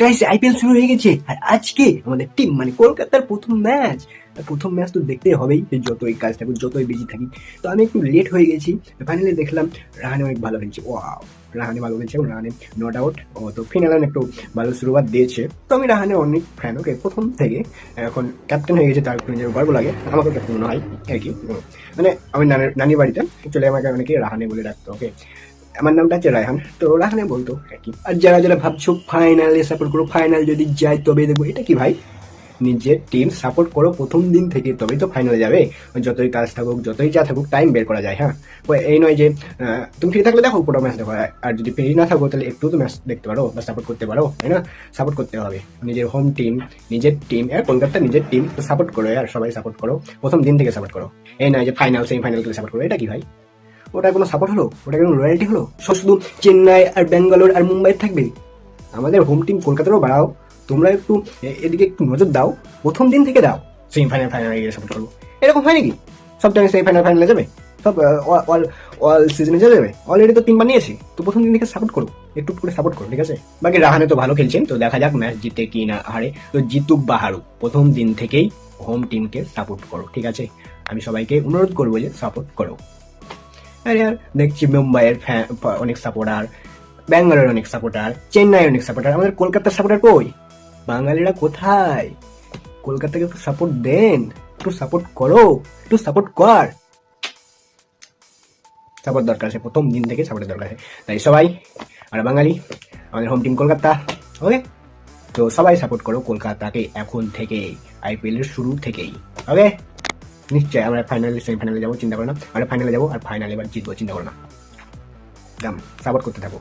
Guys IPL শুরু হয়ে গেছে আর আজকে আমাদের টিম মানে কলকাতার প্রথম ম্যাচ। প্রথম ম্যাচ তো দেখতেই হবেই, যতই কাজ থাকুক যতই বিজি থাকি। তো আমি একটু লেট হয়ে গেছি, ফাইনালি দেখলাম রাহানে অনেক ভালো খেলছে। ওয়াও, রাহানে ভালো খেলছে এবং রাহানে নট আউট। ও তো ফিনালে একটু ভালো শুরুয়াত দিয়েছে। তো আমি রাহানে অনেক ফ্যান, ওকে প্রথম থেকে। এখন ক্যাপ্টেন হয়ে গেছে, তার নিজের গর্ব লাগে, আমাকে ক্যাপ্টেন মনে হয় আর কি। মানে আমি নানি বাড়িতে চলে আমাকে অনেকে রাহানে বলে ডাকতো, ওকে। আমার নামটা হচ্ছে রায়হান, তো রাহানে বলতো আর কি। আর যারা যারা ভাবছো ফাইনালে সাপোর্ট করো, ফাইনাল যদি যায় তবে দেখবো, এটা কি ভাই? নিজের টিম সাপোর্ট করো প্রথম দিন থেকে, তবেই তো ফাইনালে যাবে। যতই কাজ থাকুক যতই যা থাকুক টাইম বের করা যায়। হ্যাঁ, এই নয় যে তুমি ফ্রি থাকলে দেখো পুরো ম্যাচ দেখো, আর যদি ফ্রি না থাকো তাহলে একটু তো ম্যাচ দেখতে পারো বা সাপোর্ট করতে পারো, তাই না? সাপোর্ট করতে হবে নিজের হোম টিম, নিজের টিম, কলকাতা নিজের টিম, তো সাপোর্ট করো আর সবাই সাপোর্ট করো প্রথম দিন থেকে সাপোর্ট করো। এই নয় যে ফাইনাল সেমিফাইনাল করে সাপোর্ট করো, এটা কি ভাই? ওটা কোনো সাপোর্ট হলো? ওটা কোনো রয়্যালটি হলো? শুধু চেন্নাই আর ব্যাঙ্গালোর আর মুম্বাই থাকবে? আমাদের হোম টিম কলকাতারও বাড়াও, তোমরা একটু এদিকে একটু নজর দাও, প্রথম দিন থেকে দাও। সেমিফাইনাল ফাইনালে গিয়ে সাপোর্ট করবো, এরকম হয় নাকি? সব টাইমে সেমিফাইনাল ফাইনালে যাবে, সব অল অল সিজনে যাবে? অলরেডি তো টিম বানিয়েছি, তো প্রথম দিন থেকে সাপোর্ট করো, একটু করে সাপোর্ট করো, ঠিক আছে? বাকি রাহানে তো ভালো খেলছেন, তো দেখা যাক ম্যাচ জিতে কি না হারে। তো জিতুক বা হারুক, প্রথম দিন থেকেই হোম টিমকে সাপোর্ট করো, ঠিক আছে? আমি সবাইকে অনুরোধ করবো যে সাপোর্ট করো। আরে আর দেখছি মুম্বাইয়ের অনেক সাপোর্টার, ব্যাঙ্গালোর অনেক সাপোর্টার, চেন্নাই অনেক সাপোর্টার, আমাদের কলকাতার সাপোর্টার কই? বাঙালিরা কোথায়? কলকাতাকে একটু সাপোর্ট দেন, একটু সাপোর্ট করো, একটু সাপোর্ট কর। সাপোর্ট দরকার আছে, প্রথম দিন থেকে সাপোর্টের দরকার আছে। তাই সবাই, আমরা বাঙালি, আমাদের হোম টিম কলকাতা, ওকে? তো সবাই সাপোর্ট করো কলকাতাকে এখন থেকে, আইপিএল এর শুরু থেকেই, ওকে? নিশ্চয়ই আমরা ফাইনালে সেমিফাইনালে যাবো, চিন্তা করো না। আমরা ফাইনালে যাবো আর ফাইনালে এবার জিতবো, চিন্তা করো না। সাপোর্ট করতে থাকো।